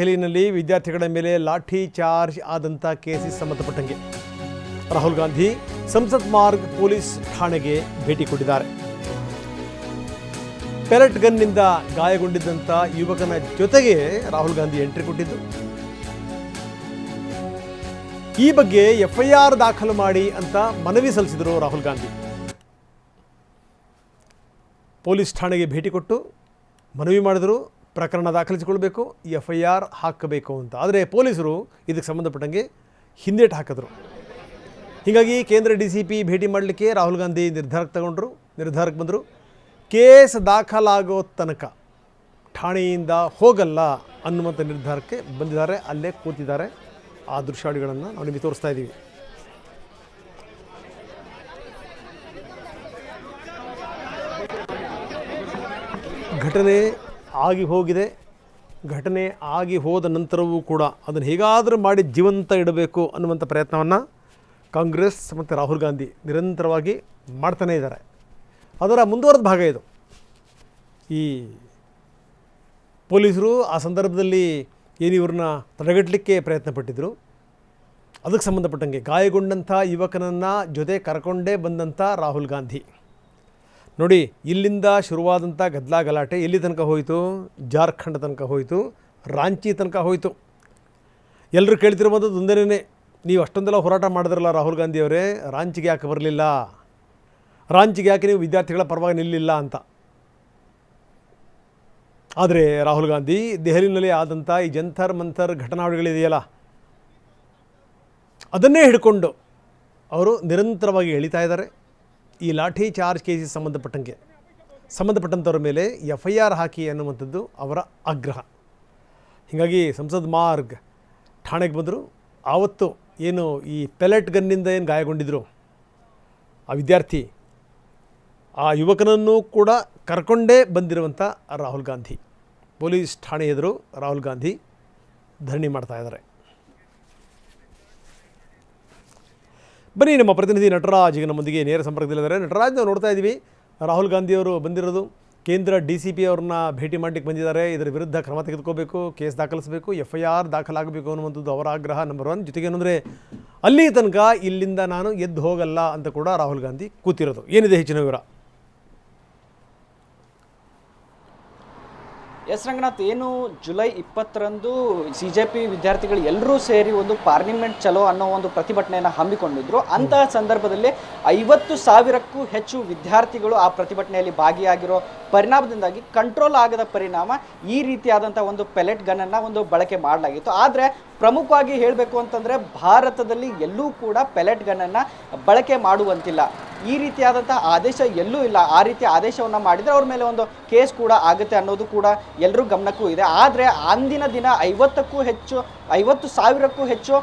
ದೆಹಲಿಯಲ್ಲಿ ವಿದ್ಯಾರ್ಥಿಗಳ ಮೇಲೆ ಲಾಠಿ ಚಾರ್ಜ್ ಆದಂಥ ಕೇಸಿಗೆ ಸಂಬಂಧಪಟ್ಟಂಗೆ ರಾಹುಲ್ ಗಾಂಧಿ ಸಂಸತ್ ಮಾರ್ಗ್ ಪೊಲೀಸ್ ಠಾಣೆಗೆ ಭೇಟಿ ಕೊಟ್ಟಿದ್ದಾರೆ. ಪೆಲೆಟ್ ಗನ್ನಿಂದ ಗಾಯಗೊಂಡಿದ್ದಂಥ ಯುವಕನ ಜೊತೆಗೆ ರಾಹುಲ್ ಗಾಂಧಿ ಎಂಟ್ರಿ ಕೊಟ್ಟಿದ್ದು. ಈ ಬಗ್ಗೆ ಎಫ್ಐಆರ್ ದಾಖಲು ಮಾಡಿ ಅಂತ ಮನವಿ ಸಲ್ಲಿಸಿದರು ರಾಹುಲ್ ಗಾಂಧಿ. ಪೊಲೀಸ್ ಠಾಣೆಗೆ ಭೇಟಿ ಕೊಟ್ಟು ಮನವಿ ಮಾಡಿದರು, ಪ್ರಕರಣ ದಾಖಲಿಸಿಕೊಳ್ಬೇಕು, ಎಫ್ಐಆರ್ ಹಾಕಬೇಕು ಅಂತ. ಆದರೆ ಪೊಲೀಸರು ಇದಕ್ಕೆ ಸಂಬಂಧಪಟ್ಟಂಗೆ ಹಿಂದೇಟು ಹಾಕಿದ್ರು. ಹೀಗಾಗಿ ಕೇಂದ್ರ DCP ಭೇಟಿ ಮಾಡಲಿಕ್ಕೆ ರಾಹುಲ್ ಗಾಂಧಿ ನಿರ್ಧಾರಕ್ಕೆ ಬಂದರು. ಕೇಸ್ ದಾಖಲಾಗೋ ತನಕ ಠಾಣೆಯಿಂದ ಹೋಗಲ್ಲ ಅನ್ನುವಂಥ ನಿರ್ಧಾರಕ್ಕೆ ಬಂದಿದ್ದಾರೆ. ಅಲ್ಲೇ ಕೂತಿದ್ದಾರೆ. ಆ ದೃಶ್ಯಾವಳಿಗಳನ್ನು ನಾವು ನಿಮಗೆ ತೋರಿಸ್ತಾ ಇದ್ದೀವಿ. ಘಟನೆ ಆಗಿ ಹೋಗಿದೆ. ಘಟನೆ ಆಗಿ ಹೋದ ನಂತರವೂ ಕೂಡ ಅದನ್ನು ಹೇಗಾದರೂ ಮಾಡಿ ಜೀವಂತ ಇಡಬೇಕು ಅನ್ನುವಂಥ ಪ್ರಯತ್ನವನ್ನು ಕಾಂಗ್ರೆಸ್ ಮತ್ತು ರಾಹುಲ್ ಗಾಂಧಿ ನಿರಂತರವಾಗಿ ಮಾಡ್ತಾನೇ ಇದ್ದಾರೆ. ಅದರ ಮುಂದುವರೆದ ಭಾಗ ಇದು. ಈ ಪೊಲೀಸರು ಆ ಸಂದರ್ಭದಲ್ಲಿ ಏನು ಇವ್ರನ್ನ ತಡೆಗಟ್ಟಲಿಕ್ಕೆ ಪ್ರಯತ್ನ ಪಟ್ಟಿದ್ದರು. ಅದಕ್ಕೆ ಸಂಬಂಧಪಟ್ಟಂಗೆ ಗಾಯಗೊಂಡಂಥ ಯುವಕನನ್ನು ಜೊತೆ ಕರ್ಕೊಂಡೇ ಬಂದಂಥ ರಾಹುಲ್ ಗಾಂಧಿ ನೋಡಿ, ಇಲ್ಲಿಂದ ಶುರುವಾದಂಥ ಗಲಾಟೆ ಎಲ್ಲಿ ತನಕ ಹೋಯಿತು? ಜಾರ್ಖಂಡ್ ತನಕ ಹೋಯಿತು, ರಾಂಚಿ ತನಕ ಹೋಯಿತು. ಎಲ್ಲರೂ ಕೇಳ್ತಿರುವಂಥದ್ದು ಒಂದೇನೇ, ನೀವು ಅಷ್ಟೊಂದೆಲ್ಲ ಹೋರಾಟ ಮಾಡಿದ್ರಲ್ಲ ರಾಹುಲ್ ಗಾಂಧಿಯವರೇ, ರಾಂಚಿಗೆ ಯಾಕೆ ಬರಲಿಲ್ಲ, ರಾಂಚಿಗೆ ಯಾಕೆ ನೀವು ವಿದ್ಯಾರ್ಥಿಗಳ ಪರವಾಗಿ ನಿಲ್ಲಿಲ್ಲ ಅಂತ. ಆದರೆ ರಾಹುಲ್ ಗಾಂಧಿ ದೆಹಲಿನಲ್ಲಿ ಆದಂಥ ಈ ಜಂತರ್ ಮಂತರ್ ಘಟನಾವಳಿಗಳಿದೆಯಲ್ಲ, ಅದನ್ನೇ ಹಿಡ್ಕೊಂಡು ಅವರು ನಿರಂತರವಾಗಿ ಎಳಿತಾ ಇದ್ದಾರೆ. ಈ ಲಾಠಿ ಚಾರ್ಜ್ ಕೇಸಿಗೆ ಸಂಬಂಧಪಟ್ಟಂಥವ್ರ ಮೇಲೆ ಎಫ್ಐಆರ್ ಹಾಕಿ ಅನ್ನುವಂಥದ್ದು ಅವರ ಆಗ್ರಹ. ಹೀಗಾಗಿ ಸಂಸದ್ ಮಾರ್ಗ್ ಠಾಣೆಗೆ ಬಂದರು. ಆವತ್ತು ಏನು ಈ ಪೆಲೆಟ್ ಗನ್ನಿಂದ ಏನು ಗಾಯಗೊಂಡಿದ್ರು ಆ ವಿದ್ಯಾರ್ಥಿ, ಆ ಯುವಕನನ್ನು ಕೂಡ ಕರ್ಕೊಂಡೇ ಬಂದಿರುವಂಥ ರಾಹುಲ್ ಗಾಂಧಿ ಪೊಲೀಸ್ ಠಾಣೆ ಎದುರು ರಾಹುಲ್ ಗಾಂಧಿ ಧರಣಿ ಮಾಡ್ತಾ ಇದ್ದಾರೆ. ಬನ್ನಿ, ನಮ್ಮ ಪ್ರತಿನಿಧಿ ನಟರಾಜ್ ಈಗ ನಮ್ಮೊಂದಿಗೆ ನೇರ ಸಂಪರ್ಕದಲ್ಲಿದ್ದಾರೆ. ನಟರಾಜ್, ನಾವು ನೋಡ್ತಾ ಇದ್ದೀವಿ ರಾಹುಲ್ ಗಾಂಧಿಯವರು ಬಂದಿರೋದು ಕೇಂದ್ರ DCP ಅವ್ರನ್ನ ಭೇಟಿ ಮಾಡಲಿಕ್ಕೆ ಬಂದಿದ್ದಾರೆ. ಇದರ ವಿರುದ್ಧ ಕ್ರಮ ತೆಗೆದುಕೋಬೇಕು, ಕೇಸ್ ದಾಖಲಿಸಬೇಕು, FIR ದಾಖಲಾಗಬೇಕು ಅನ್ನುವಂಥದ್ದು ಅವರ ಆಗ್ರಹ ನಂಬರ್ 1. ಜೊತೆಗೆ ಏನಂದರೆ ಅಲ್ಲಿ ತನಕ ಇಲ್ಲಿಂದ ನಾನು ಎದ್ದು ಹೋಗಲ್ಲ ಅಂತ ಕೂಡ ರಾಹುಲ್ ಗಾಂಧಿ ಕೂತಿರೋದು. ಏನಿದೆ ಹೆಚ್ಚಿನ ವಿವರ? ಎಸ್ ರಂಗನಾಥ್, ಏನು ಜುಲೈ 20ರಂದು CJP ವಿದ್ಯಾರ್ಥಿಗಳು ಎಲ್ಲರೂ ಸೇರಿ ಒಂದು ಪಾರ್ಲಿಮೆಂಟ್ ಚಲೋ ಅನ್ನೋ ಒಂದು ಪ್ರತಿಭಟನೆಯನ್ನು ಹಮ್ಮಿಕೊಂಡಿದ್ರು. ಅಂತಹ ಸಂದರ್ಭದಲ್ಲಿ 50,000ಕ್ಕೂ ಹೆಚ್ಚು ವಿದ್ಯಾರ್ಥಿಗಳು ಆ ಪ್ರತಿಭಟನೆಯಲ್ಲಿ ಭಾಗಿಯಾಗಿರೋ ಪರಿಣಾಮದಿಂದಾಗಿ ಕಂಟ್ರೋಲ್ ಆಗದ ಪರಿಣಾಮ ಈ ರೀತಿಯಾದಂಥ ಒಂದು ಪೆಲೆಟ್ ಗನ್ನನ್ನು ಒಂದು ಬಳಕೆ ಮಾಡಲಾಗಿತ್ತು. ಆದರೆ ಪ್ರಮುಖವಾಗಿ ಹೇಳಬೇಕು ಅಂತಂದರೆ ಭಾರತದಲ್ಲಿ ಎಲ್ಲೂ ಕೂಡ ಪೆಲೆಟ್ ಗನ್ನನ್ನು ಬಳಕೆ ಮಾಡುವಂತಿಲ್ಲ. ಈ ರೀತಿಯಾದಂಥ ಆದೇಶ ಎಲ್ಲೂ ಇಲ್ಲ. ಆ ರೀತಿಯ ಆದೇಶವನ್ನು ಮಾಡಿದರೆ ಅವ್ರ ಮೇಲೆ ಒಂದು ಕೇಸ್ ಕೂಡ ಆಗುತ್ತೆ ಅನ್ನೋದು ಕೂಡ ಎಲ್ಲರೂ ಗಮನಕ್ಕೂ ಇದೆ. ಆದರೆ ಅಂದಿನ ದಿನ 50,000ಕ್ಕೂ ಹೆಚ್ಚು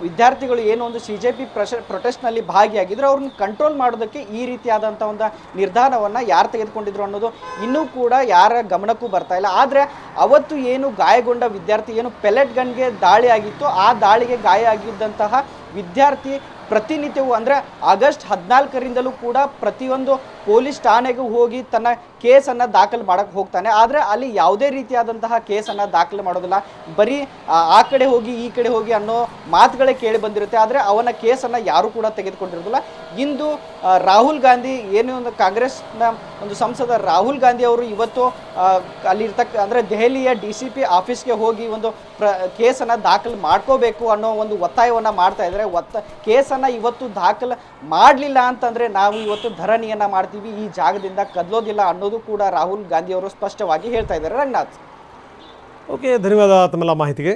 ವಿದ್ಯಾರ್ಥಿಗಳು ಏನು ಒಂದು CJP ಪ್ರೊಟೆಸ್ಟ್ನಲ್ಲಿ ಭಾಗಿಯಾಗಿದ್ದರು. ಅವ್ರನ್ನ ಕಂಟ್ರೋಲ್ ಮಾಡೋದಕ್ಕೆ ಈ ರೀತಿಯಾದಂಥ ಒಂದು ನಿರ್ಧಾರವನ್ನು ಯಾರು ತೆಗೆದುಕೊಂಡಿದ್ರು ಅನ್ನೋದು ಇನ್ನೂ ಕೂಡ ಯಾರ ಗಮನಕ್ಕೂ ಬರ್ತಾ ಇಲ್ಲ. ಆದರೆ ಅವತ್ತು ಏನು ಗಾಯಗೊಂಡ ವಿದ್ಯಾರ್ಥಿ, ಏನು ಪೆಲೆಟ್ ಗನ್ಗೆ ದಾಳಿ ಆಗಿತ್ತು, ಆ ದಾಳಿಗೆ ಗಾಯ ಆಗಿದ್ದಂತಹ ವಿದ್ಯಾರ್ಥಿ ಪ್ರತಿನಿತ್ಯವೂ ಅಂದರೆ ಆಗಸ್ಟ್ 14ರಿಂದಲೂ ಕೂಡ ಪ್ರತಿಯೊಂದು ಪೊಲೀಸ್ ಠಾಣೆಗೂ ಹೋಗಿ ತನ್ನ ಕೇಸನ್ನು ದಾಖಲು ಮಾಡೋಕ್ಕೆ ಹೋಗ್ತಾನೆ. ಆದರೆ ಅಲ್ಲಿ ಯಾವುದೇ ರೀತಿಯಾದಂತಹ ಕೇಸನ್ನು ದಾಖಲು ಮಾಡೋದಿಲ್ಲ. ಬರೀ ಆ ಕಡೆ ಹೋಗಿ ಈ ಕಡೆ ಹೋಗಿ ಅನ್ನೋ ಮಾತುಗಳೇ ಕೇಳಿ ಬಂದಿರುತ್ತೆ. ಆದರೆ ಅವನ ಕೇಸನ್ನು ಯಾರೂ ಕೂಡ ತೆಗೆದುಕೊಂಡಿರೋದಿಲ್ಲ. ಇಂದು ರಾಹುಲ್ ಗಾಂಧಿ ಏನು ಒಂದು ಕಾಂಗ್ರೆಸ್ನ ಒಂದು ಸಂಸದ ರಾಹುಲ್ ಗಾಂಧಿ ಅವರು ಇವತ್ತು ಅಂದರೆ ದೆಹಲಿಯ DCP ಆಫೀಸ್ಗೆ ಹೋಗಿ ಒಂದು ಕೇಸನ್ನು ದಾಖಲು ಮಾಡ್ಕೋಬೇಕು ಅನ್ನೋ ಒಂದು ಒತ್ತಾಯವನ್ನು ಮಾಡ್ತಾ ಇದ್ದಾರೆ. ಕೇಸನ್ನು ಇವತ್ತು ದಾಖಲು ಮಾಡಲಿಲ್ಲ ಅಂತಂದರೆ ನಾವು ಇವತ್ತು ಧರಣಿಯನ್ನು ಮಾಡ್ತೀವಿ, ಈ ಜಾಗದಿಂದ ಕದಲೋದಿಲ್ಲ ಅನ್ನೋದು ಕೂಡ ರಾಹುಲ್ ಗಾಂಧಿ ಅವರು ಸ್ಪಷ್ಟವಾಗಿ ಹೇಳ್ತಾ ಇದ್ದಾರೆ. ರಂಗನಾಥ್, ಓಕೆ, ಧನ್ಯವಾದ ತಮ್ಮೆಲ್ಲ ಮಾಹಿತಿಗೆ.